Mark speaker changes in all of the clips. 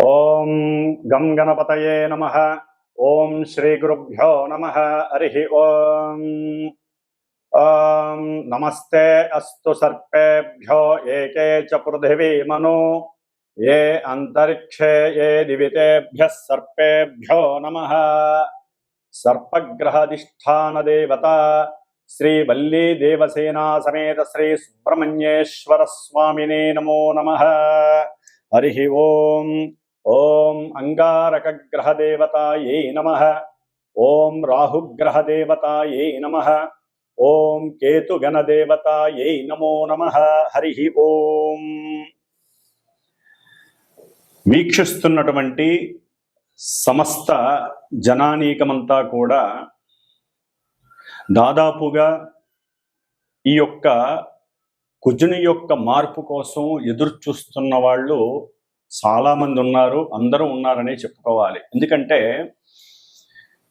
Speaker 1: ఓం గం గణపతయే నమః. ఓం శ్రీ గురుభ్యో నమః. హరి ఓం. నమస్తే అస్తు సర్పేభ్యో ఏకే చ పృథివీ మను ఏ అంతరిక్షే ఏ దివితేభ్యః సర్పేభ్యో నమః. సర్పగ్రహాధిష్ఠాన దేవత శ్రీ వల్లీ దేవసేనా సమేత శ్రీ సుబ్రహ్మణ్యేశ్వర స్వామినే నమో నమః. హరి ఓం. ఓం అంగారకగ్రహదేవతాయై నమః. ఓం రాహుగ్రహదేవతాయై నమః. ఓం కేతుగణదేవతాయై నమో నమః. హరి ఓం. వీక్షిస్తున్నటువంటి సమస్త జనానీకమంతా కూడా దాదాపుగా ఈ యొక్క కుజుని యొక్క మార్పు కోసం ఎదురు చూస్తున్న వాళ్ళు చాలామంది ఉన్నారు, అందరూ ఉన్నారనే చెప్పుకోవాలి. ఎందుకంటే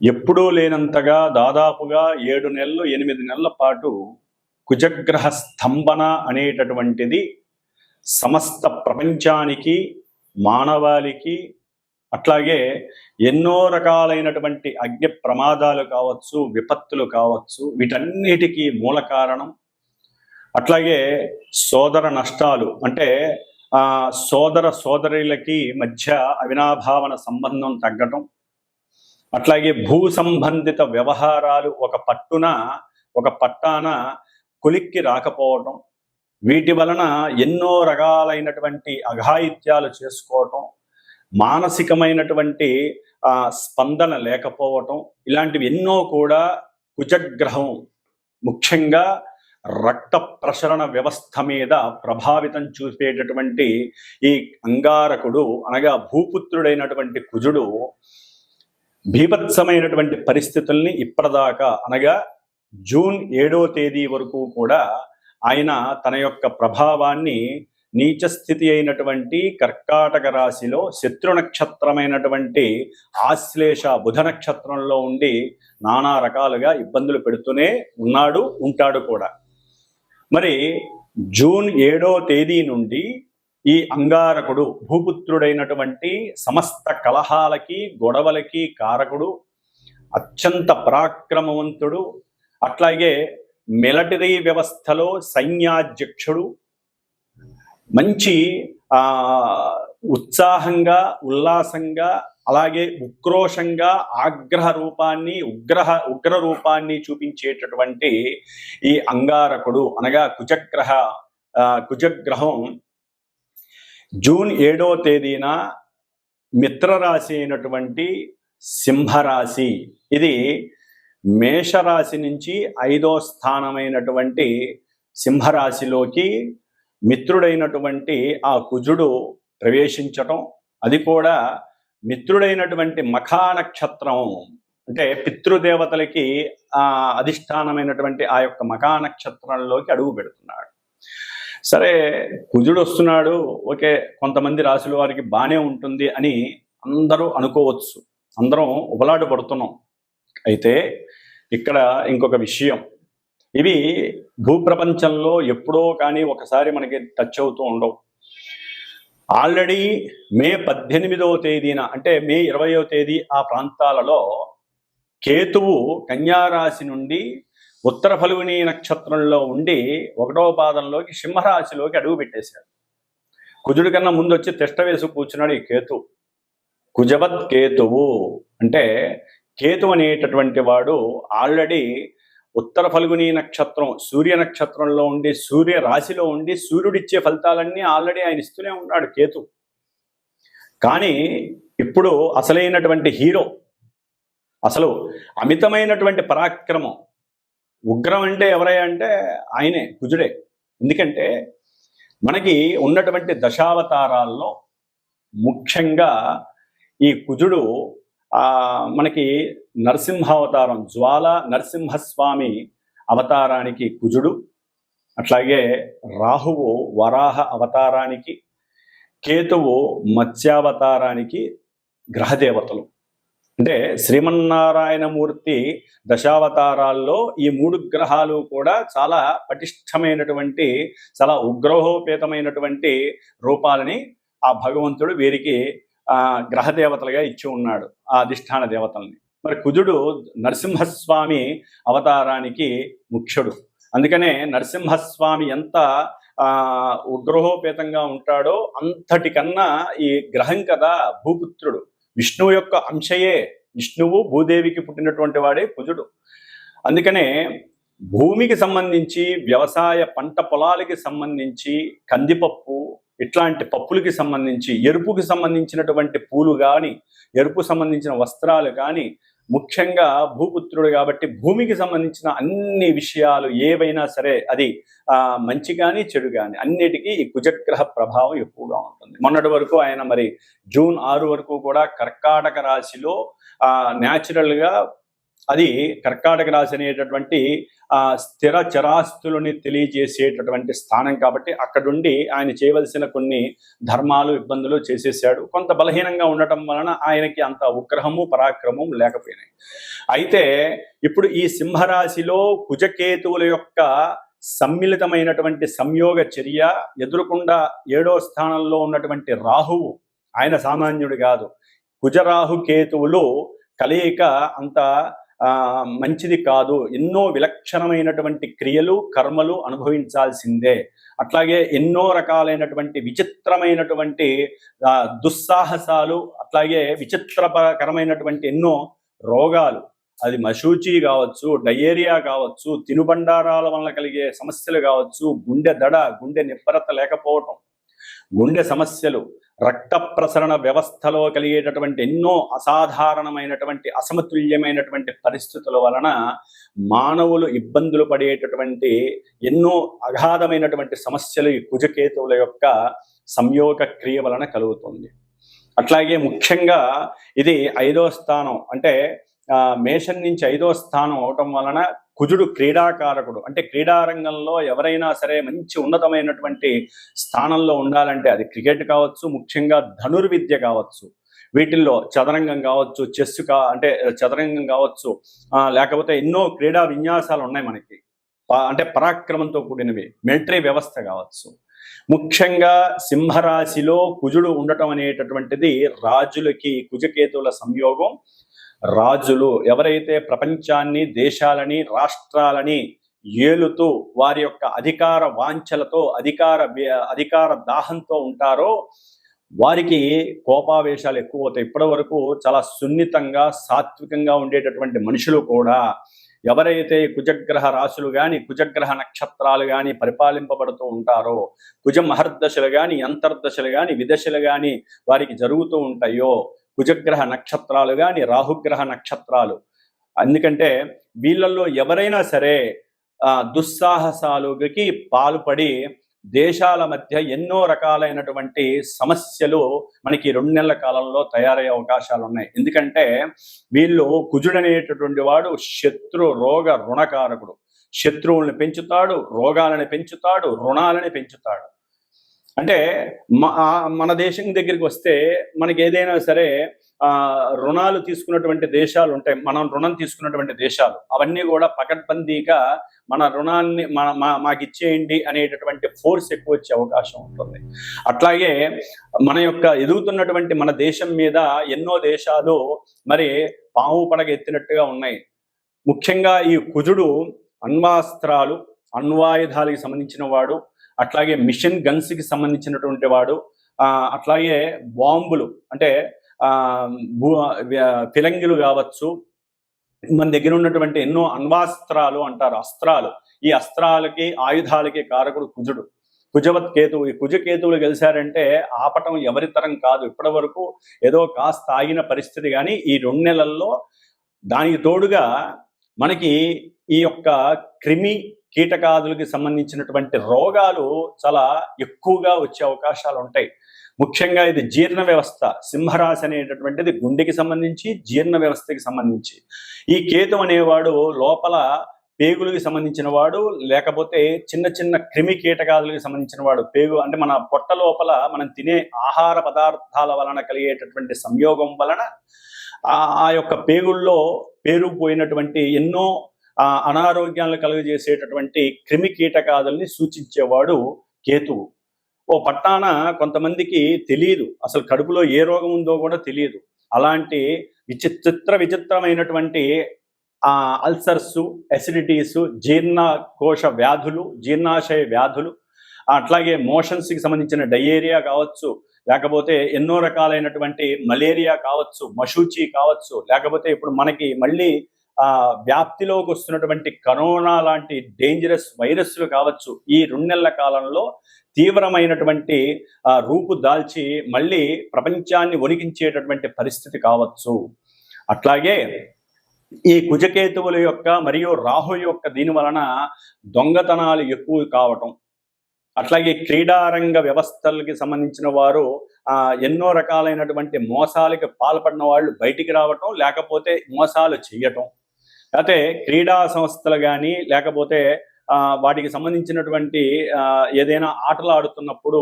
Speaker 1: ఎప్పుడూ లేనంతగా దాదాపుగా 7 నెలలు 8 నెలల పాటు కుజగ్రహ స్తంభన అనేటటువంటిది సమస్త ప్రపంచానికి, మానవాళికి, అట్లాగే ఎన్నో రకాలైనటువంటి అగ్ని ప్రమాదాలు కావచ్చు, విపత్తులు కావచ్చు, వీటన్నిటికీ మూల కారణం. అట్లాగే సోదర నష్టాలు, అంటే సోదర సోదరులకి మధ్య అవినాభావన సంబంధం తగ్గటం, అట్లాగే భూ సంబంధిత వ్యవహారాలు ఒక పట్టాన కొలిక్కి రాకపోవటం, వీటి వలన ఎన్నో రకాలైనటువంటి అఘాయిత్యాలు చేసుకోవటం, మానసికమైనటువంటి స్పందన లేకపోవటం, ఇలాంటివి ఎన్నో కూడా కుజగ్రహం ముఖ్యంగా రక్త ప్రసరణ వ్యవస్థ మీద ప్రభావితం చూపేటటువంటి ఈ అంగారకుడు అనగా భూపుత్రుడైనటువంటి కుజుడు భీభత్సమైనటువంటి పరిస్థితుల్ని ఇప్పటిదాకా అనగా జూన్ 7వ తేదీ వరకు కూడా ఆయన తన యొక్క ప్రభావాన్ని నీచ స్థితి అయినటువంటి కర్కాటక రాశిలో శత్రు నక్షత్రమైనటువంటి ఆశ్లేష బుధ నక్షత్రంలో ఉండి నానా రకాలుగా ఇబ్బందులు పెడుతూనే ఉంటాడు కూడా. మరి జూన్ 7వ తేదీ నుండి ఈ అంగారకుడు భూపుత్రుడైనటువంటి సమస్త కలహాలకి, గొడవలకి కారకుడు, అత్యంత పరాక్రమవంతుడు, అట్లాగే మిలిటరీ వ్యవస్థలో సైన్యాధ్యక్షుడు, మంచి ఉత్సాహంగా, ఉల్లాసంగా, అలాగే ఉక్రోషంగా ఉగ్ర రూపాన్ని చూపించేటటువంటి ఈ అంగారకుడు అనగా కుజగ్రహం జూన్ 7వ తేదీన మిత్రరాశి అయినటువంటి సింహరాశి, ఇది మేషరాశి నుంచి 5వ స్థానమైనటువంటి సింహరాశిలోకి మిత్రుడైనటువంటి ఆ కుజుడు ప్రవేశించటం, అది కూడా మిత్రుడైనటువంటి మఖా నక్షత్రం, అంటే పితృదేవతలకి అధిష్టానమైనటువంటి ఆ యొక్క మఖా నక్షత్రంలోకి అడుగు పెడుతున్నాడు. సరే, కుజుడు వస్తున్నాడు, ఓకే, కొంతమంది రాశుల వారికి బాగానే ఉంటుంది అని అందరూ అనుకోవచ్చు, అందరం ఉబలాట పడుతున్నాం. అయితే ఇక్కడ ఇంకొక విషయం, ఇవి భూప్రపంచంలో ఎప్పుడో కానీ ఒకసారి మనకి టచ్ అవుతూ ఉండవు. ఆల్రెడీ మే 18వ తేదీన, అంటే మే 20వ తేదీ ఆ ప్రాంతాలలో కేతువు కన్యారాశి నుండి ఉత్తర ఫల్గుని నక్షత్రంలో ఉండి 1వ పాదంలోకి సింహరాశిలోకి అడుగు పెట్టేశాడు. కుజుడి కన్నా ముందు వచ్చి తిష్ట వేసి కూర్చున్నాడు ఈ కేతు. కుజవత్ కేతువు అంటే కేతు అనేటటువంటి వాడు ఆల్రెడీ ఉత్తర ఫల్గుని నక్షత్రం సూర్య నక్షత్రంలో ఉండి, సూర్య రాశిలో ఉండి, సూర్యుడిచ్చే ఫలితాలన్నీ ఆల్రెడీ ఆయన ఇస్తూనే ఉన్నాడు కేతు. కానీ ఇప్పుడు అసలైనటువంటి హీరో, అసలు అమితమైనటువంటి పరాక్రమం, ఉగ్రం అంటే ఎవరయ్యా అంటే ఆయనే, కుజుడే. ఎందుకంటే మనకి ఉన్నటువంటి దశావతారాల్లో ముఖ్యంగా ఈ కుజుడు మనకి నరసింహావతారం, జ్వాల నరసింహస్వామి అవతారానికి కుజుడు, అట్లాగే రాహువు వరాహ అవతారానికి, కేతువు మత్స్యావతారానికి గ్రహదేవతలు. అంటే శ్రీమన్నారాయణమూర్తి దశావతారాల్లో ఈ 3 గ్రహాలు కూడా చాలా పటిష్టమైనటువంటి, చాలా ఉగ్రహోపేతమైనటువంటి రూపాలని ఆ భగవంతుడు వీరికి గ్రహ దేవతలుగా ఇచ్చి ఉన్నాడు, ఆ అధిష్టాన దేవతల్ని. మరి కుజుడు నరసింహస్వామి అవతారానికి ముఖ్యుడు. అందుకనే నరసింహస్వామి ఎంత ఉగ్రహోపేతంగా ఉంటాడో అంతటికన్నా ఈ గ్రహం కదా భూపుత్రుడు, విష్ణువు యొక్క అంశయే. విష్ణువు భూదేవికి పుట్టినటువంటి వాడే కుజుడు. అందుకనే భూమికి సంబంధించి, వ్యవసాయ పంట పొలాలకి సంబంధించి, కందిపప్పు ఇట్లాంటి పప్పులకి సంబంధించి, ఎరుపుకి సంబంధించినటువంటి పూలు కానీ, ఎరుపు సంబంధించిన వస్త్రాలు కానీ, ముఖ్యంగా భూపుత్రుడు కాబట్టి భూమికి సంబంధించిన అన్ని విషయాలు ఏవైనా సరే అది మంచి కానీ చెడు కానీ అన్నిటికీ ఈ కుజగ్రహ ప్రభావం ఎక్కువగా ఉంటుంది. మొన్నటి వరకు ఆయన మరి జూన్ 6 వరకు కూడా కర్కాటక రాశిలో న్యాచురల్గా అది కర్కాటక రాశి అనేటటువంటి స్థిర చరాస్తులని తెలియజేసేటటువంటి స్థానం కాబట్టి అక్కడుండి ఆయన చేయవలసిన కొన్ని ధర్మాలు ఇబ్బందులు చేసేసాడు. కొంత బలహీనంగా ఉండటం వలన ఆయనకి అంత ఉగ్రహము పరాక్రమం లేకపోయినాయి. అయితే ఇప్పుడు ఈ సింహరాశిలో కుజకేతువుల యొక్క సమ్మిళితమైనటువంటి సంయోగ చర్య ఎదురుకుండా 7వ స్థానంలో ఉన్నటువంటి రాహువు, ఆయన సామాన్యుడు కాదు. కుజరాహు కేతువులు కలయిక అంత మంచిది కాదు. ఎన్నో విలక్షణమైనటువంటి క్రియలు కర్మలు అనుభవించాల్సిందే. అట్లాగే ఎన్నో రకాలైనటువంటి విచిత్రమైనటువంటి దుస్సాహసాలు, అట్లాగే విచిత్రకరమైనటువంటి ఎన్నో రోగాలు, అది మశూచి కావచ్చు, డయేరియా కావచ్చు, తినుబండారాల వలన కలిగే సమస్యలు కావచ్చు, గుండె దడ, గుండె నిబ్బరత లేకపోవటం, గుండె సమస్యలు, రక్త ప్రసరణ వ్యవస్థలో కలిగేటటువంటి ఎన్నో అసాధారణమైనటువంటి అసమతుల్యమైనటువంటి పరిస్థితుల వలన మానవులు ఇబ్బందులు పడేటటువంటి ఎన్నో అగాధమైనటువంటి సమస్యలు ఈ కుజకేతువుల యొక్క సంయోగ క్రియ వలన కలుగుతుంది. అట్లాగే ముఖ్యంగా ఇది 5వ స్థానం, అంటే మేషం నుంచి 5వ స్థానం అవటం వలన కుజుడు క్రీడాకారకుడు. అంటే క్రీడారంగంలో ఎవరైనా సరే మంచి ఉన్నతమైనటువంటి స్థానంలో ఉండాలంటే అది క్రికెట్ కావచ్చు, ముఖ్యంగా ధనుర్విద్య కావచ్చు, వీటిల్లో చదరంగం కావచ్చు, చెస్ అంటే చదరంగం కావచ్చు, లేకపోతే ఎన్నో క్రీడా విన్యాసాలు ఉన్నాయి మనకి, అంటే పరాక్రమంతో కూడినవి, మిలిటరీ వ్యవస్థ కావచ్చు. ముఖ్యంగా సింహరాశిలో కుజుడు ఉండటం అనేటటువంటిది రాజులకి కుజకేతువుల సంయోగం. రాజులు ఎవరైతే ప్రపంచాన్ని, దేశాలని, రాష్ట్రాలని ఏలుతూ వారి యొక్క అధికార వాంఛలతో, అధికార దాహంతో ఉంటారో వారికి కోపావేశాలు ఎక్కువ అవుతాయి. ఇప్పటి వరకు చాలా సున్నితంగా, సాత్వికంగా ఉండేటటువంటి మనుషులు కూడా ఎవరైతే కుజగ్రహ రాశులు కానీ, కుజగ్రహ నక్షత్రాలు కానీ పరిపాలింపబడుతూ ఉంటారో, కుజ మహర్దశలు కానీ, అంతర్దశలు కానీ, విదశలు కానీ వారికి జరుగుతూ ఉంటాయో, కుజగ్రహ నక్షత్రాలు కానీ, రాహుగ్రహ నక్షత్రాలు, ఎందుకంటే వీళ్ళల్లో ఎవరైనా సరే దుస్సాహసాలకి పాల్పడి దేశాల మధ్య ఎన్నో రకాలైనటువంటి సమస్యలు మనకి 2 నెలల కాలంలో తయారయ్యే అవకాశాలు ఉన్నాయి. ఎందుకంటే వీళ్ళు కుజుడనేటటువంటి వాడు శత్రు రోగ రుణకారకుడు. శత్రువుల్ని పెంచుతాడు, రోగాలని పెంచుతాడు, రుణాలని పెంచుతాడు. అంటే మన దేశం దగ్గరికి వస్తే మనకి ఏదైనా సరే రుణాలు తీసుకున్నటువంటి దేశాలు ఉంటాయి, మనం రుణం తీసుకున్నటువంటి దేశాలు, అవన్నీ కూడా పకడ్బందీగా మన రుణాన్ని మాకు ఇచ్చేయండి అనేటటువంటి ఫోర్స్ ఎక్కువ వచ్చే అవకాశం ఉంటుంది. అట్లాగే మన యొక్క ఎదుగుతున్నటువంటి మన దేశం మీద ఎన్నో దేశాలు మరి పాము పడగ ఎత్తినట్టుగా ఉన్నాయి. ముఖ్యంగా ఈ కుజుడు అణ్వాస్త్రాలు, అణ్వాయుధాలకు సంబంధించిన వాడు, అట్లాగే మిషన్ గన్స్కి సంబంధించినటువంటి వాడు, అట్లాగే బాంబులు అంటే ఫిలంగిలు కావచ్చు, మన దగ్గర ఉన్నటువంటి ఎన్నో అణ్వాస్త్రాలు అంటారు, అస్త్రాలు, ఈ అస్త్రాలకి ఆయుధాలకి కారకుడు కుజుడు. కుజవత్ కేతువు. ఈ కుజకేతువులు గెలిచారంటే ఆపటం ఎవరి తరం కాదు. ఇప్పటి వరకు ఏదో కాస్త ఆగిన పరిస్థితి, కానీ ఈ 2 నెలల్లో దానికి తోడుగా మనకి ఈ యొక్క క్రిమి కీటకాదులకి సంబంధించినటువంటి రోగాలు చాలా ఎక్కువగా వచ్చే అవకాశాలు ఉంటాయి. ముఖ్యంగా ఇది జీర్ణ వ్యవస్థ. సింహరాశి అనేటటువంటిది గుండెకి సంబంధించి, జీర్ణ వ్యవస్థకి సంబంధించి. ఈ కేతు అనేవాడు లోపల పేగులకి సంబంధించిన వాడు, లేకపోతే చిన్న చిన్న క్రిమి కీటకాదులకి సంబంధించిన వాడు. పేగు అంటే మన పొట్ట లోపల మనం తినే ఆహార పదార్థాల వలన కలిగేటటువంటి సంయోగం వలన ఆ యొక్క పేగుల్లో పేరుకుపోయినటువంటి ఎన్నో అనారోగ్యాలను కలుగజేసేటటువంటి క్రిమి కీటకాదుల్ని సూచించేవాడు కేతువు. ఓ పట్టాన కొంతమందికి తెలియదు, అసలు కడుపులో ఏ రోగం ఉందో కూడా తెలియదు. అలాంటి విచిత్రమైనటువంటి అల్సర్స్, అసిడిటీస్, జీర్ణకోశ వ్యాధులు, జీర్ణాశయ వ్యాధులు, అట్లాగే మోషన్స్కి సంబంధించిన డయేరియా కావచ్చు, లేకపోతే ఎన్నో రకాలైనటువంటి మలేరియా కావచ్చు, మశూచి కావచ్చు, లేకపోతే ఇప్పుడు మనకి మళ్ళీ వ్యాప్తిలోకి వస్తున్నటువంటి కరోనా లాంటి డేంజరస్ వైరస్లు కావచ్చు, ఈ 2 నెలల కాలంలో తీవ్రమైనటువంటి రూపు దాల్చి మళ్ళీ ప్రపంచాన్ని వణికించేటటువంటి పరిస్థితి కావచ్చు. అట్లాగే ఈ కుజకేతువుల యొక్క మరియు రాహు యొక్క దీని వలన దొంగతనాలు ఎక్కువ కావటం, అట్లాగే క్రీడారంగ వ్యవస్థలకి సంబంధించిన వారు ఎన్నో రకాలైనటువంటి మోసాలకి పాల్పడిన వాళ్ళు బయటికి రావటం, లేకపోతే మోసాలు చేయటం, లేకపోతే క్రీడా సంస్థలు కానీ లేకపోతే వాటికి సంబంధించినటువంటి ఏదైనా ఆటలు ఆడుతున్నప్పుడు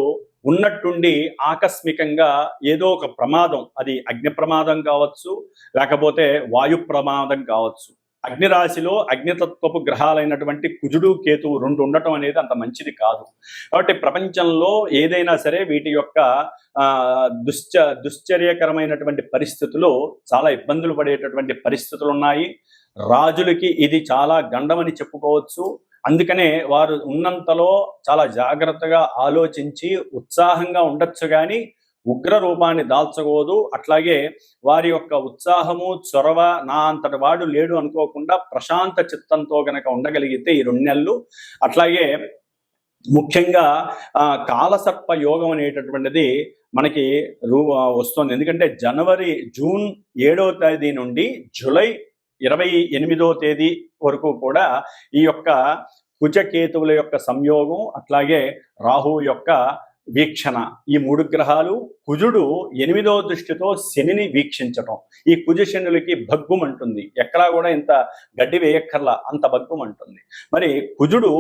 Speaker 1: ఉన్నట్టుండి ఆకస్మికంగా ఏదో ఒక ప్రమాదం, అది అగ్ని ప్రమాదం కావచ్చు, లేకపోతే వాయు ప్రమాదం కావచ్చు. అగ్నిరాశిలో అగ్నితత్వపు గ్రహాలైనటువంటి కుజుడు, కేతువు 2 ఉండటం అనేది అంత మంచిది కాదు. కాబట్టి ప్రపంచంలో ఏదైనా సరే వీటి యొక్క దుశ్చర్యకరమైనటువంటి పరిస్థితులు, చాలా ఇబ్బందులు పడేటటువంటి పరిస్థితులు ఉన్నాయి. రాజులకి ఇది చాలా గండమని చెప్పుకోవచ్చు. అందుకనే వారు ఉన్నంతలో చాలా జాగ్రత్తగా ఆలోచించి ఉత్సాహంగా ఉండొచ్చు కానీ ఉగ్ర రూపాన్ని దాల్చకూడదు. అట్లాగే వారి యొక్క ఉత్సాహము, చొరవ నా అంతటి వాడు లేడు అనుకోకుండా ప్రశాంత చిత్తంతో గనక ఉండగలిగితే ఈ 2 నెలలు, అట్లాగే ముఖ్యంగా కాలసర్ప యోగం అనేటటువంటిది మనకి వస్తుంది. ఎందుకంటే జూన్ 7వ తేదీ నుండి జూలై 28వ తేదీ వరకు కూడా ఈ యొక్క కుజకేతువుల యొక్క సంయోగం, అట్లాగే రాహువు యొక్క వీక్షణ, ఈ 3 గ్రహాలు, కుజుడు 8వ దృష్టితో శనిని వీక్షించటం, ఈ కుజ శనులకి భగ్గుమంటుంది. ఎక్కడా కూడా ఇంత గడ్డి వేయక్కర్లా, అంత భగ్గుమంటుంది. మరి కుజుడు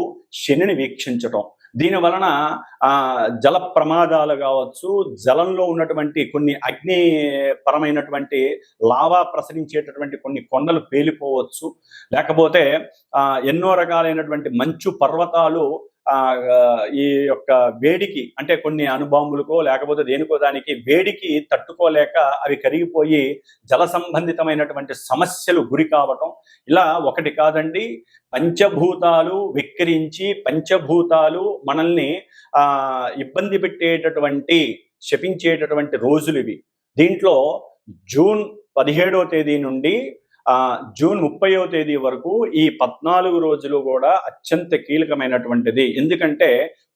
Speaker 1: శనిని వీక్షించటం, దీని వలన జల ప్రమాదాలు కావచ్చు, జలంలో ఉన్నటువంటి కొన్ని అగ్నిపరమైనటువంటి లావా ప్రసరించేటటువంటి కొన్ని కొండలు పేలిపోవచ్చు, లేకపోతే ఎన్నో రకాలైనటువంటి మంచు పర్వతాలు ఈ యొక్క వేడికి, అంటే కొన్ని అణుబాంబులకో లేకపోతే దేనికో దానికి వేడికి తట్టుకోలేక అవి కరిగిపోయి జల సంబంధితమైనటువంటి సమస్యలు గురి కావటం, ఇలా ఒకటి కాదండి, పంచభూతాలు వెక్కిరించి పంచభూతాలు మనల్ని ఇబ్బంది పెట్టేటటువంటి, శపించేటటువంటి రోజులు ఇవి. దీంట్లో జూన్ 17వ తేదీ నుండి జూన్ 30వ తేదీ వరకు ఈ 14 రోజులు కూడా అత్యంత కీలకమైనటువంటిది. ఎందుకంటే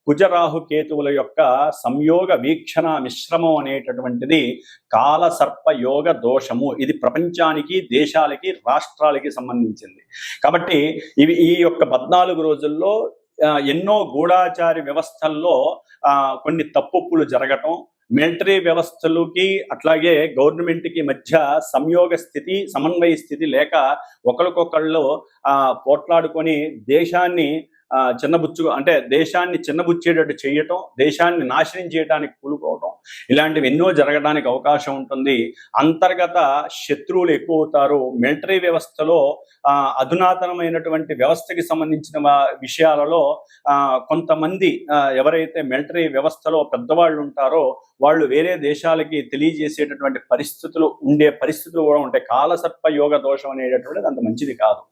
Speaker 1: కుజరాహు కేతువుల యొక్క సంయోగ వీక్షణ మిశ్రమం అనేటటువంటిది కాలసర్ప యోగ దోషము. ఇది ప్రపంచానికి, దేశాలకి, రాష్ట్రాలకి సంబంధించింది. కాబట్టి ఈ యొక్క 14 రోజుల్లో ఎన్నో గూఢాచారి వ్యవస్థల్లో కొన్ని తప్పులు జరగటం, మిలిటరీ వ్యవస్థలకి అట్లాగే గవర్నమెంట్కి మధ్య సంయోగ స్థితి, సమన్వయ స్థితి లేక ఒకరికొకళ్ళు పోట్లాడుకొని దేశాన్ని దేశాన్ని చిన్నబుచ్చేటట్టు చేయటం, దేశాన్ని నాశనం చేయడానికి కూలుకోవటం, ఇలాంటివి ఎన్నో జరగడానికి అవకాశం ఉంటుంది. అంతర్గత శత్రువులు ఎక్కువ అవుతారు. మిలిటరీ వ్యవస్థలో అధునాతనమైనటువంటి వ్యవస్థకి సంబంధించిన విషయాలలో కొంతమంది ఎవరైతే మిలిటరీ వ్యవస్థలో పెద్దవాళ్ళు ఉంటారో వాళ్ళు వేరే దేశాలకి తెలియజేసేటటువంటి పరిస్థితులు కూడా ఉంటాయి. కాలసర్ప యోగ దోషం అనేటటువంటిది అంత మంచిది కాదు.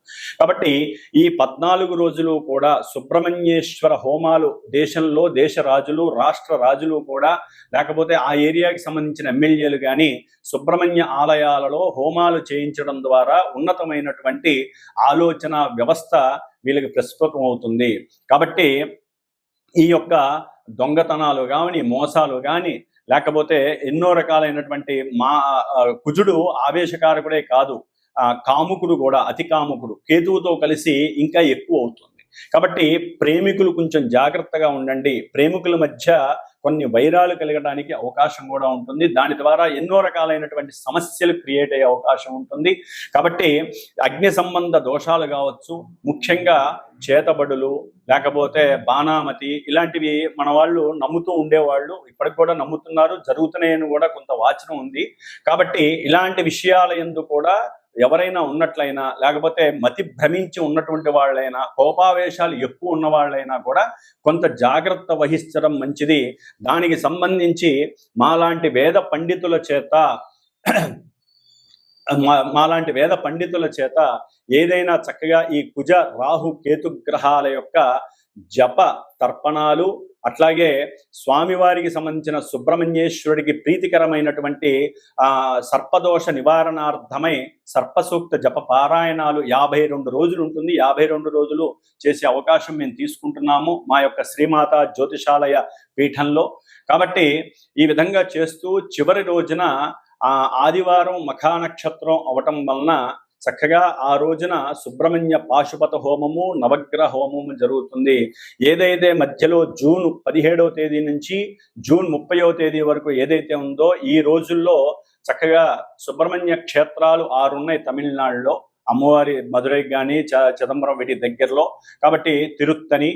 Speaker 1: కాబట్టి ఈ 14 రోజులు కూడా సుబ్రహ్మణ్యేశ్వర హోమాలు, దేశంలో దేశ రాజులు, రాష్ట్ర రాజులు కూడా, లేకపోతే ఆ ఏరియాకి సంబంధించిన ఎమ్మెల్యేలు కానీ సుబ్రహ్మణ్య ఆలయాలలో హోమాలు చేయించడం ద్వారా ఉన్నతమైనటువంటి ఆలోచన వ్యవస్థ వీళ్ళకి ప్రస్ఫుటం అవుతుంది. కాబట్టి ఈ యొక్క దొంగతనాలు కానీ, మోసాలు కానీ, లేకపోతే ఎన్నో రకాలైనటువంటి కుజుడు ఆవేశకారకుడే కాదు, కాముకుడు కూడా, అతి కాముకుడు కేతువుతో కలిసి ఇంకా ఎక్కువ అవుతుంది. కాబట్టి ప్రేమికులు కొంచెం జాగ్రత్తగా ఉండండి. ప్రేమికుల మధ్య కొన్ని వైరాలు కలగడానికి అవకాశం కూడా ఉంటుంది. దాని ద్వారా ఎన్నో రకాలైనటువంటి సమస్యలు క్రియేట్ అయ్యే అవకాశం ఉంటుంది. కాబట్టి అగ్ని సంబంధ దోషాలు కావచ్చు, ముఖ్యంగా చేతబడులు, లేకపోతే బాణామతి, ఇలాంటివి మన వాళ్ళు నమ్ముతూ ఉండేవాళ్ళు, ఇప్పటికి కూడా నమ్ముతున్నారు, జరుగుతున్నాయని కూడా కొంత వాచనం ఉంది. కాబట్టి ఇలాంటి విషయాల యందు కూడా ఎవరైనా ఉన్నట్లయినా, లేకపోతే మతి భ్రమించి ఉన్నటువంటి వాళ్ళైనా, కోపావేశాలు ఎక్కువ ఉన్న వాళ్ళైనా కూడా కొంత జాగ్రత్త వహించడం మంచిది. దానికి సంబంధించి మాలాంటి వేద పండితుల చేత మాలాంటి వేద పండితుల చేత ఏదైనా చక్కగా ఈ కుజ రాహు కేతు గ్రహాల యొక్క జప తర్పణాలు, అట్లాగే స్వామివారికి సంబంధించిన సుబ్రహ్మణ్యేశ్వరుడికి ప్రీతికరమైనటువంటి సర్పదోష నివారణార్థమై సర్పసూక్త జప పారాయణాలు 52 రోజులు ఉంటుంది. 52 రోజులు చేసే అవకాశం మేము తీసుకుంటున్నాము మా యొక్క శ్రీమాత జ్యోతిషాలయ పీఠంలో. కాబట్టి ఈ విధంగా చేస్తూ చివరి రోజున ఆదివారం మఖా నక్షత్రం అవటం వలన చక్కగా ఆ రోజున సుబ్రహ్మణ్య పాశుపత హోమము, నవగ్రహ హోమము జరుగుతుంది. ఏదైతే మధ్యలో జూన్ 17వ తేదీ నుంచి జూన్ 30వ తేదీ వరకు ఏదైతే ఉందో ఈ రోజుల్లో చక్కగా సుబ్రహ్మణ్య క్షేత్రాలు 6 ఉన్నాయి తమిళనాడులో, అమ్మవారి మదురై కానీ చిదంబరం వీటి దగ్గరలో. కాబట్టి తిరుత్తని,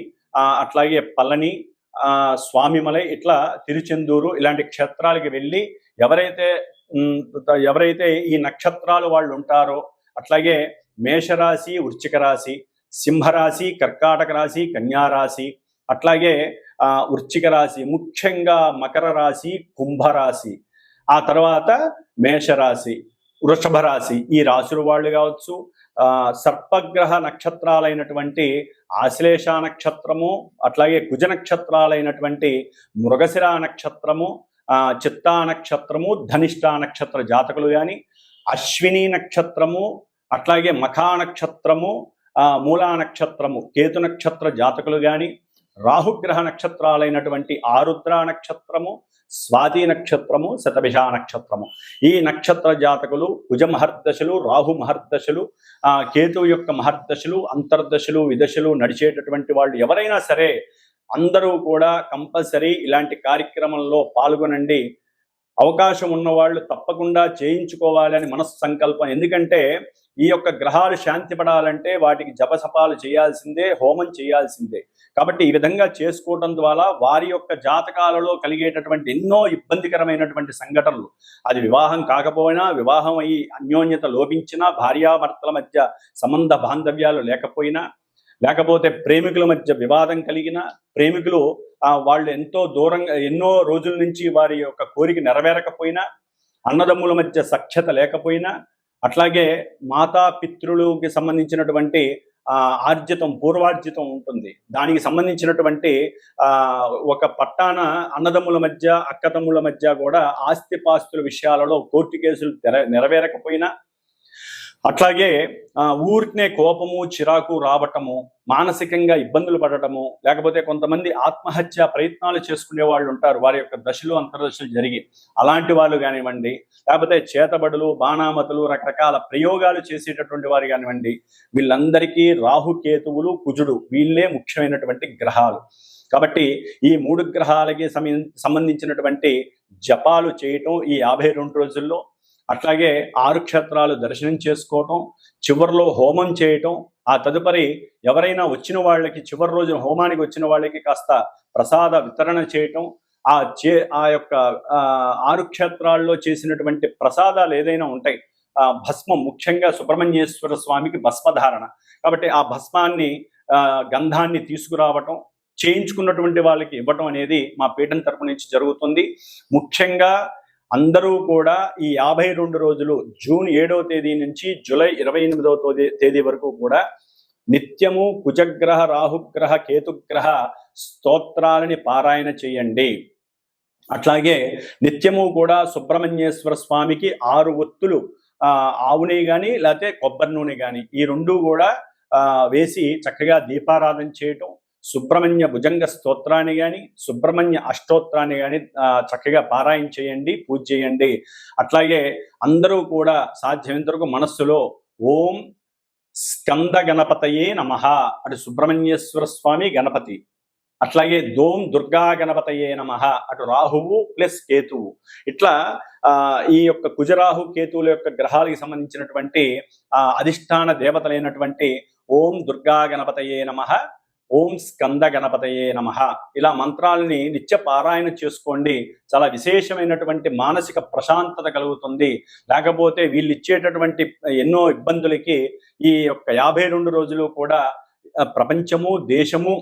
Speaker 1: అట్లాగే పళని, స్వామిమలై, ఇట్లా తిరుచెందూరు ఇలాంటి క్షేత్రాలకి వెళ్ళి ఎవరైతే ఈ నక్షత్రాలు వాళ్ళు ఉంటారో, అట్లాగే మేషరాశి, వృశ్చిక రాశి, సింహరాశి, కర్కాటక రాశి, కన్యారాశి, అట్లాగే వృశ్చిక రాశి, ముఖ్యంగా మకర రాశి, కుంభరాశి, ఆ తర్వాత మేషరాశి, వృషభ రాశి, ఈ రాశుల వాళ్ళు కావచ్చు. సర్పగ్రహ నక్షత్రాలైనటువంటి ఆశ్లేష నక్షత్రము, అట్లాగే కుజ నక్షత్రాలైనటువంటి మృగశిర నక్షత్రము, చిత్తా నక్షత్రము, ధనిష్టా నక్షత్ర జాతకులు కానీ, అశ్విని నక్షత్రము, అట్లాగే మఖా నక్షత్రము, మూలా నక్షత్రము, కేతు నక్షత్ర జాతకులు కానీ, రాహుగ్రహ నక్షత్రాలైనటువంటి ఆరుద్ర నక్షత్రము, స్వాతి నక్షత్రము, శతభిష నక్షత్రము, ఈ నక్షత్ర జాతకులు కుజ మహర్దశలు, రాహు మహర్దశలు, కేతువు యొక్క మహర్దశలు, అంతర్దశలు, విదశలు నడిచేటటువంటి వాళ్ళు ఎవరైనా సరే అందరూ కూడా కంపల్సరీ ఇలాంటి కార్యక్రమంలో పాల్గొనండి. అవకాశం ఉన్నవాళ్ళు తప్పకుండా చేయించుకోవాలని మనస్సంకల్పం. ఎందుకంటే ఈ యొక్క గ్రహాలు శాంతి పడాలంటే వాటికి జపసపాలు చేయాల్సిందే, హోమం చేయాల్సిందే. కాబట్టి ఈ విధంగా చేసుకోవడం ద్వారా వారి యొక్క జాతకాలలో కలిగేటటువంటి ఎన్నో ఇబ్బందికరమైనటువంటి సంఘటనలు, అది వివాహం కాకపోయినా, వివాహం అయి అన్యోన్యత లోపించినా, భార్యాభర్తల మధ్య సంబంధ బాంధవ్యాలు లేకపోయినా, లేకపోతే ప్రేమికుల మధ్య వివాదం కలిగిన, ప్రేమికులు వాళ్ళు ఎంతో దూరంగా ఎన్నో రోజుల నుంచి వారి యొక్క కోరిక నెరవేరకపోయినా, అన్నదమ్ముల మధ్య సఖ్యత లేకపోయినా, అట్లాగే మాతాపితృలకి సంబంధించినటువంటి ఆర్జితం, పూర్వార్జితం ఉంటుంది. దానికి సంబంధించినటువంటి ఒక పట్టాన అన్నదమ్ముల మధ్య, అక్కతమ్ముల మధ్య కూడా ఆస్తిపాస్తుల విషయాలలో కోర్టు కేసులు నెరవేరకపోయినా, అట్లాగే ఊరికనే కోపము, చిరాకు రావటము, మానసికంగా ఇబ్బందులు పడటము, లేకపోతే కొంతమంది ఆత్మహత్య ప్రయత్నాలు చేసుకునే వాళ్ళు ఉంటారు, వారి యొక్క దశలు అంతర్దశలు జరిగి, అలాంటి వాళ్ళు కానివ్వండి, లేకపోతే చేతబడులు, బాణామతులు, రకరకాల ప్రయోగాలు చేసేటటువంటి వారు కానివ్వండి, వీళ్ళందరికీ రాహుకేతువులు, కుజుడు వీళ్ళే ముఖ్యమైనటువంటి గ్రహాలు. కాబట్టి ఈ 3 గ్రహాలకి సంబంధించినటువంటి జపాలు చేయటం ఈ 52 రోజుల్లో, అట్లాగే 6 క్షేత్రాలు దర్శనం చేసుకోవటం, చివరిలో హోమం చేయటం, ఆ తదుపరి ఎవరైనా వచ్చిన వాళ్ళకి చివరి రోజున హోమానికి వచ్చిన వాళ్ళకి కాస్త ప్రసాద వితరణ చేయటం, ఆ యొక్క 6 క్షేత్రాల్లో చేసినటువంటి ప్రసాదాలు ఏదైనా ఉంటాయి, భస్మం, ముఖ్యంగా సుబ్రహ్మణ్యేశ్వర స్వామికి భస్మధారణ. కాబట్టి ఆ భస్మాన్ని, గంధాన్ని తీసుకురావటం, చేయించుకున్నటువంటి వాళ్ళకి ఇవ్వటం అనేది మా పీఠం తరపు నుంచి జరుగుతుంది. ముఖ్యంగా అందరూ కూడా ఈ 52 రోజులు జూన్ 7వ తేదీ నుంచి జూలై 28వ తేదీ వరకు కూడా నిత్యము కుజగ్రహ, రాహుగ్రహ, కేతుగ్రహ స్తోత్రాలని పారాయణ చేయండి. అట్లాగే నిత్యము కూడా సుబ్రహ్మణ్యేశ్వర స్వామికి 6 ఒత్తులు, ఆవు నెయ్యి కానీ లేకపోతే కొబ్బరి నూనె కానీ, ఈ 2 కూడా వేసి చక్కగా దీపారాధన చేయటం, సుబ్రహ్మణ్య భుజంగ స్తోత్రాన్ని కానీ, సుబ్రహ్మణ్య అష్టోత్రాన్ని కానీ చక్కగా పారాయణ చేయండి, పూజ చేయండి. అట్లాగే అందరూ కూడా సాధ్యమైనంత వరకు మనస్సులో ఓం స్కంద గణపతయే నమః, అటు సుబ్రహ్మణ్యేశ్వర స్వామి గణపతి, అట్లాగే దోం దుర్గా గణపతయే నమః, అటు రాహువు ప్లస్ కేతువు, ఇట్లా ఈ యొక్క కుజరాహు కేతువుల యొక్క గ్రహాలకు సంబంధించినటువంటి అధిష్టాన దేవతలైనటువంటి ఓం దుర్గా గణపతయే నమః, ఓం స్కంద గణపతయే నమః ఇలా మంత్రాలని నిత్య పారాయణ చేసుకోండి. చాలా విశేషమైనటువంటి మానసిక ప్రశాంతత కలుగుతుంది. లేకపోతే వీళ్ళు ఇచ్చేటటువంటి ఎన్నో ఇబ్బందులకి ఈ యొక్క 52 రోజులు కూడా ప్రపంచము, దేశము,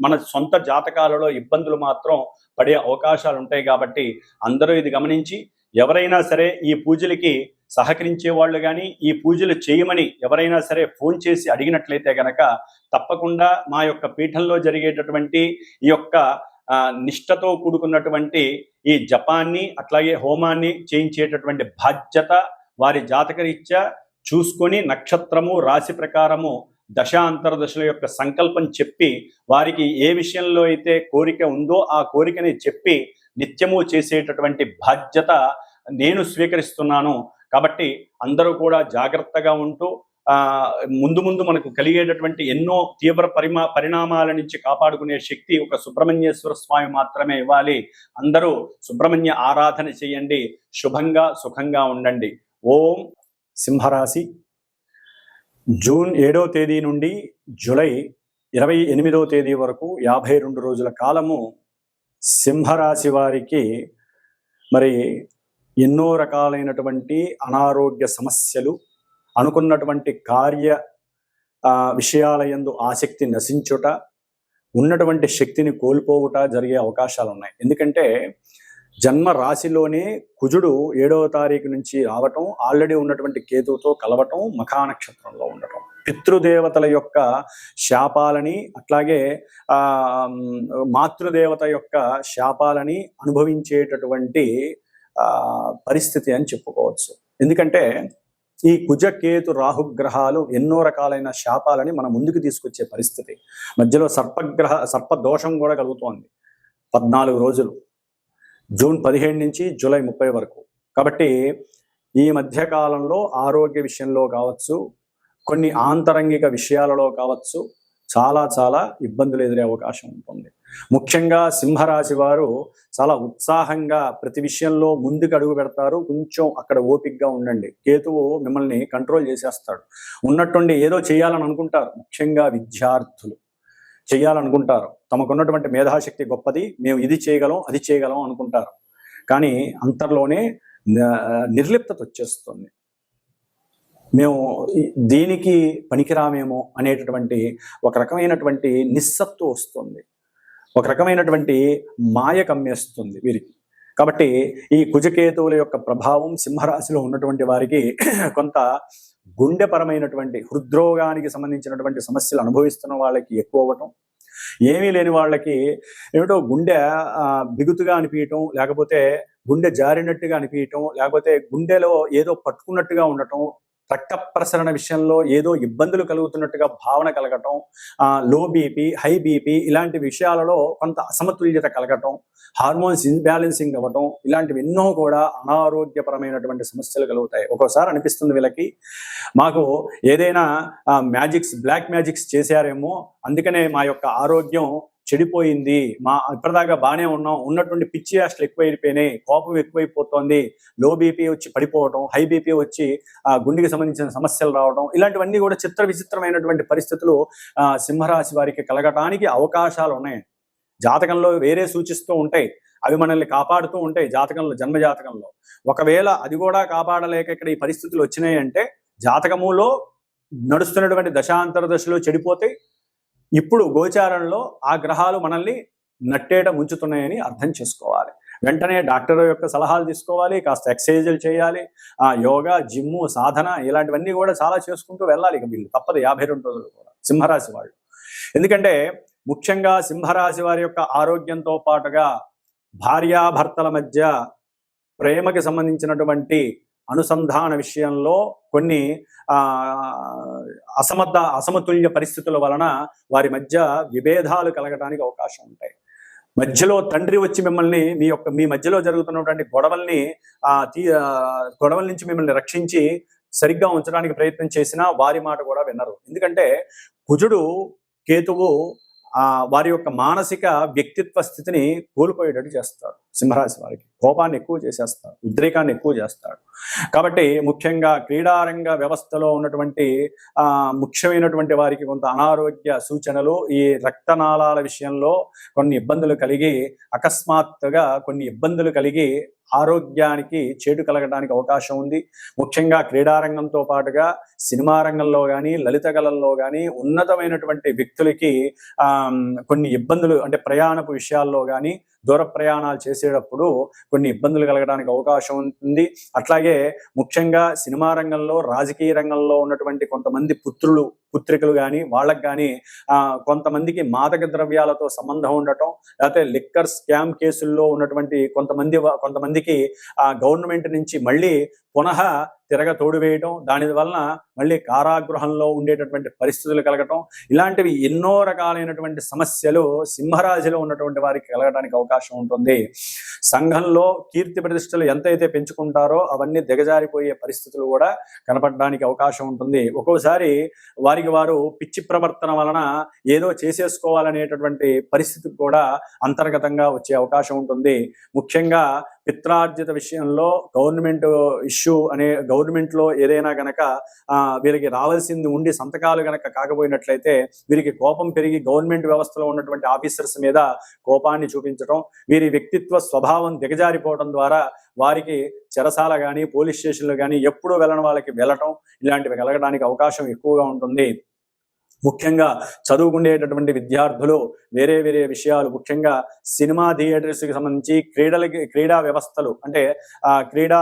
Speaker 1: మన సొంత జాతకాలలో ఇబ్బందులు మాత్రం పడే అవకాశాలు ఉంటాయి. కాబట్టి అందరూ ఇది గమనించి ఎవరైనా సరే ఈ పూజలకి సహకరించే వాళ్ళు కానీ ఈ పూజలు చేయమని ఎవరైనా సరే ఫోన్ చేసి అడిగినట్లయితే గనక తప్పకుండా మా యొక్క పీఠంలో జరిగేటటువంటి ఈ యొక్క నిష్ఠతో కూడుకున్నటువంటి ఈ జపాన్ని అట్లాగే హోమాన్ని చేయించేటటువంటి బాధ్యత వారి జాతకరీత్యా చూసుకొని నక్షత్రము రాశి ప్రకారము దశాంతరదశల యొక్క సంకల్పం చెప్పి వారికి ఏ విషయంలో అయితే కోరిక ఉందో ఆ కోరికని చెప్పి నిత్యము చేసేటటువంటి బాధ్యత నేను స్వీకరిస్తున్నాను. కాబట్టి అందరూ కూడా జాగ్రత్తగా ఉంటూ ముందు ముందు మనకు కలిగేటటువంటి ఎన్నో తీవ్ర పరిణామాల నుంచి కాపాడుకునే శక్తి ఒక సుబ్రహ్మణ్యేశ్వర స్వామి మాత్రమే ఇవ్వాలి. అందరూ సుబ్రహ్మణ్య ఆరాధన చేయండి. శుభంగా సుఖంగా ఉండండి. ఓం సింహరాశి జూన్ 7వ తేదీ నుండి జూలై 28వ తేదీ వరకు 52 రోజుల కాలము సింహరాశి వారికి మరి ఎన్నో రకాలైనటువంటి అనారోగ్య సమస్యలు, అనుకున్నటువంటి కార్య విషయాల యందు ఆసక్తి నశించుట, ఉన్నటువంటి శక్తిని కోల్పోవుట జరిగే అవకాశాలు ఉన్నాయి. ఎందుకంటే జన్మ రాశిలోనే కుజుడు 7వ తారీఖు నుంచి రావటం, ఆల్రెడీ ఉన్నటువంటి కేతువుతో కలవటం, మఖా నక్షత్రంలో ఉండటం, పితృదేవతల యొక్క శాపాలని అట్లాగే మాతృదేవత యొక్క శాపాలని అనుభవించేటటువంటి పరిస్థితి అని చెప్పుకోవచ్చు. ఎందుకంటే ఈ కుజకేతు రాహుగ్రహాలు ఎన్నో రకాలైన శాపాలని మన ముందుకు తీసుకొచ్చే పరిస్థితి. మధ్యలో సర్పదోషం కూడా కలుగుతోంది 14 రోజులు, జూన్ 15 నుంచి జూలై 30 వరకు. కాబట్టి ఈ మధ్యకాలంలో ఆరోగ్య విషయంలో కావచ్చు, కొన్ని ఆంతరంగిక విషయాలలో కావచ్చు చాలా ఇబ్బందులు ఎదురే అవకాశం ఉంటుంది. ముఖ్యంగా సింహరాశి వారు చాలా ఉత్సాహంగా ప్రతి విషయంలో ముందుకు అడుగు పెడతారు. కొంచెం అక్కడ ఓపికగా ఉండండి. కేతువు మిమ్మల్ని కంట్రోల్ చేసేస్తాడు. ఉన్నట్టుండి ఏదో చేయాలని అనుకుంటారు. ముఖ్యంగా విద్యార్థులు చేయాలనుకుంటారు. తమకున్నటువంటి మేధాశక్తి గొప్పది, మేము ఇది చేయగలం అది చేయగలం అనుకుంటారు. కానీ అంతర్లోనే నిర్లిప్తత వచ్చేస్తుంది. మేము దీనికి పనికిరామేమో అనేటటువంటి ఒక రకమైనటువంటి నిస్సత్తు వస్తుంది. ఒక రకమైనటువంటి మాయ కమ్మేస్తుంది వీరికి. కాబట్టి ఈ కుజకేతువుల యొక్క ప్రభావం సింహరాశిలో ఉన్నటువంటి వారికి కొంత గుండెపరమైనటువంటి హృద్రోగానికి సంబంధించినటువంటి సమస్యలు అనుభవిస్తున్న వాళ్ళకి ఎక్కువ అవ్వటం, ఏమీ లేని వాళ్ళకి ఏమిటో గుండె బిగుతుగా అనిపించటం, లేకపోతే గుండె జారినట్టుగా అనిపించటం, లేకపోతే గుండెలో ఏదో పట్టుకున్నట్టుగా ఉండటం, రక్త ప్రసరణ విషయంలో ఏదో ఇబ్బందులు కలుగుతున్నట్టుగా భావన కలగటం, లో బీపీ, హై బీపీ ఇలాంటి విషయాలలో కొంత అసమతుల్యత కలగటం, హార్మోన్స్ ఇన్బ్యాలెన్సింగ్ అవ్వటం, ఇలాంటివి ఎన్నో కూడా అనారోగ్యపరమైనటువంటి సమస్యలు కలుగుతాయి. ఒక్కోసారి అనిపిస్తుంది వీళ్ళకి మాకు ఏదైనా బ్లాక్ మ్యాజిక్స్ చేశారేమో, అందుకనే మా యొక్క ఆరోగ్యం చెడిపోయింది, ఇప్పటిదాకా బాగానే ఉన్నాం, ఉన్నటువంటి పిచ్చి యాస్టలు ఎక్కువైపోయినాయి, కోపం ఎక్కువైపోతుంది, లో బీపీ వచ్చి పడిపోవటం, హై బీపీ వచ్చి గుండెకి సంబంధించిన సమస్యలు రావడం, ఇలాంటివన్నీ కూడా విచిత్రమైనటువంటి పరిస్థితులు సింహరాశి వారికి కలగటానికి అవకాశాలు ఉన్నాయి. జాతకంలో వేరే సూచిస్తూ ఉంటాయి, అవి మనల్ని కాపాడుతూ ఉంటాయి జాతకంలో, జన్మ జాతకంలో. ఒకవేళ అది కూడా కాపాడలేక ఇక్కడ ఈ పరిస్థితులు వచ్చినాయి అంటే జాతకములో నడుస్తున్నటువంటి దశాంతర దశలో చెడిపోతాయి. ఇప్పుడు గోచారంలో ఆ గ్రహాలు మనల్ని నట్టేట ముంచుతున్నాయని అర్థం చేసుకోవాలి. వెంటనే డాక్టర్ యొక్క సలహాలు తీసుకోవాలి, కాస్త ఎక్సర్సైజులు చేయాలి, యోగా, జిమ్ము, సాధన ఇలాంటివన్నీ కూడా చాలా చేసుకుంటూ వెళ్ళాలి. ఇక వీళ్ళు తప్పదు 52 రోజులు కూడా సింహరాశి వాళ్ళు. ఎందుకంటే ముఖ్యంగా సింహరాశి వారి యొక్క ఆరోగ్యంతో పాటుగా భార్యాభర్తల మధ్య ప్రేమకి సంబంధించినటువంటి అనుసంధాన విషయంలో కొన్ని అసమతుల్య పరిస్థితుల వలన వారి మధ్య విభేదాలు కలగడానికి అవకాశం ఉంటాయి. మధ్యలో తండ్రి వచ్చి మిమ్మల్ని మీ మధ్యలో జరుగుతున్నటువంటి గొడవల నుంచి మిమ్మల్ని రక్షించి సరిగ్గా ఉంచడానికి ప్రయత్నం చేసినా వారి మాట కూడా వినరు. ఎందుకంటే కుజుడు, కేతువు వారి యొక్క మానసిక వ్యక్తిత్వ స్థితిని కోల్పోయేటట్టు చేస్తారు సింహరాశి వారికి. కోపాన్ని ఎక్కువ చేసేస్తాడు, ఉద్రేకాన్ని ఎక్కువ చేస్తాడు. కాబట్టి ముఖ్యంగా క్రీడారంగ వ్యవస్థలో ఉన్నటువంటి ముఖ్యమైనటువంటి వారికి కొంత అనారోగ్య సూచనలు, ఈ రక్తనాళాల విషయంలో కొన్ని ఇబ్బందులు కలిగి, అకస్మాత్తుగా కొన్ని ఇబ్బందులు కలిగి ఆరోగ్యానికి చేటు కలగడానికి అవకాశం ఉంది. ముఖ్యంగా క్రీడారంగంతో పాటుగా సినిమా రంగంలో కానీ, లలిత కళల్లో కానీ ఉన్నతమైనటువంటి వ్యక్తులకి కొన్ని ఇబ్బందులు, అంటే ప్రయాణపు విషయాల్లో కానీ, దూర ప్రయాణాలు చేసేటప్పుడు కొన్ని ఇబ్బందులు కలగడానికి అవకాశం ఉంటుంది. అట్లాగే ముఖ్యంగా సినిమా రంగంలో, రాజకీయ రంగంలో ఉన్నటువంటి కొంతమంది పుత్రికలు కానీ, వాళ్ళకి కానీ కొంతమందికి మాదక ద్రవ్యాలతో సంబంధం ఉండటం, లేకపోతే లిక్కర్ స్కామ్ కేసుల్లో ఉన్నటువంటి కొంతమందికి గవర్నమెంట్ నుంచి మళ్ళీ పునః తోడు వేయటం, దాని వలన మళ్ళీ కారాగృహంలో ఉండేటటువంటి పరిస్థితులు కలగటం, ఇలాంటివి ఎన్నో రకాలైనటువంటి సమస్యలు సింహరాశిలో ఉన్నటువంటి వారికి కలగడానికి అవకాశం ఉంటుంది. సంఘంలో కీర్తి ప్రతిష్టలు ఎంతైతే పెంచుకుంటారో అవన్నీ దిగజారిపోయే పరిస్థితులు కూడా కనపడడానికి అవకాశం ఉంటుంది. ఒక్కోసారి వారికి వారు పిచ్చి ప్రవర్తన వలన ఏదో చేసేసుకోవాలనేటటువంటి పరిస్థితికి కూడా అంతర్గతంగా వచ్చే అవకాశం ఉంటుంది. ముఖ్యంగా పిత్రార్జిత విషయంలో గవర్నమెంట్ ఇష్యూ అనే గవర్నమెంట్లో ఏదైనా గనక వీరికి రావాల్సింది ఉండి సంతకాలు గనక కాకపోయినట్లయితే వీరికి కోపం పెరిగి గవర్నమెంట్ వ్యవస్థలో ఉన్నటువంటి ఆఫీసర్స్ మీద కోపాన్ని చూపించడం, వీరి వ్యక్తిత్వ స్వభావం దిగజారిపోవడం ద్వారా వారికి చెరసాల కానీ, పోలీస్ స్టేషన్లు కానీ ఎప్పుడూ వెళ్ళని వాళ్ళకి వెళ్ళటం, ఇలాంటివి కలగడానికి అవకాశం ఎక్కువగా ఉంటుంది. ముఖ్యంగా చదువుకునేటటువంటి విద్యార్థులు వేరే వేరే విషయాలు, ముఖ్యంగా సినిమా థియేటర్స్కి సంబంధించి క్రీడా వ్యవస్థలు, అంటే క్రీడా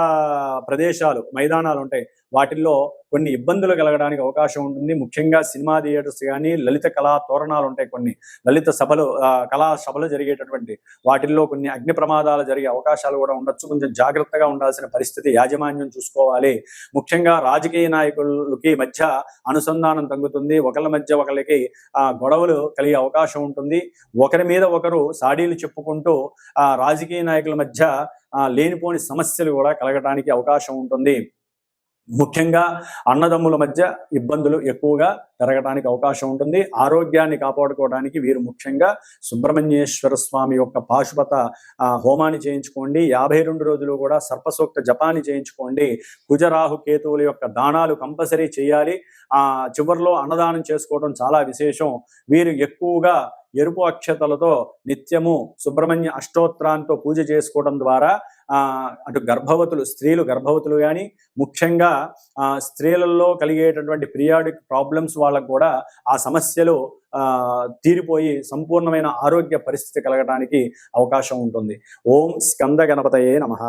Speaker 1: ప్రదేశాలు, మైదానాలు ఉంటాయి, వాటిల్లో కొన్ని ఇబ్బందులు కలగడానికి అవకాశం ఉంటుంది. ముఖ్యంగా సినిమా థియేటర్స్ కానీ, లలిత కళా తోరణాలు ఉంటాయి, కొన్ని లలిత సభలు, కళా సభలు జరిగేటటువంటి వాటిల్లో కొన్ని అగ్ని ప్రమాదాలు జరిగే అవకాశాలు కూడా ఉండొచ్చు. కొంచెం జాగ్రత్తగా ఉండాల్సిన పరిస్థితి యాజమాన్యం చూసుకోవాలి. ముఖ్యంగా రాజకీయ నాయకులకి మధ్య అనుసంధానం తగ్గుతుంది, ఒకరికి గొడవలు కలిగే అవకాశం ఉంటుంది. ఒకరి మీద ఒకరు సాడీలు చెప్పుకుంటూ రాజకీయ నాయకుల మధ్య లేనిపోని సమస్యలు కూడా కలగడానికి అవకాశం ఉంటుంది. ముఖ్యంగా అన్నదమ్ముల మధ్య ఇబ్బందులు ఎక్కువగా జరగడానికి అవకాశం ఉంటుంది. ఆరోగ్యాన్ని కాపాడుకోవడానికి వీరు ముఖ్యంగా సుబ్రహ్మణ్యేశ్వర స్వామి యొక్క పాశుపత హోమాన్ని చేయించుకోండి. 52 రోజులు కూడా సర్పసూక్త జపాన్ని చేయించుకోండి. కుజరాహు కేతువుల యొక్క దానాలు కంపల్సరీ చేయాలి. చివరిలో అన్నదానం చేసుకోవడం చాలా విశేషం. వీరు ఎక్కువగా ఎరుపు అక్షతలతో నిత్యము సుబ్రహ్మణ్య అష్టోత్తరాంతో పూజ చేసుకోవడం ద్వారా అటు స్త్రీలు గర్భవతులు కానీ, ముఖ్యంగా స్త్రీలలో కలిగేటటువంటి పీరియాడిక్ ప్రాబ్లమ్స్ వాళ్ళకు కూడా ఆ సమస్యలు తీరిపోయి సంపూర్ణమైన ఆరోగ్య పరిస్థితి కలగడానికి అవకాశం ఉంటుంది. ఓం స్కంద గణపతయే నమః.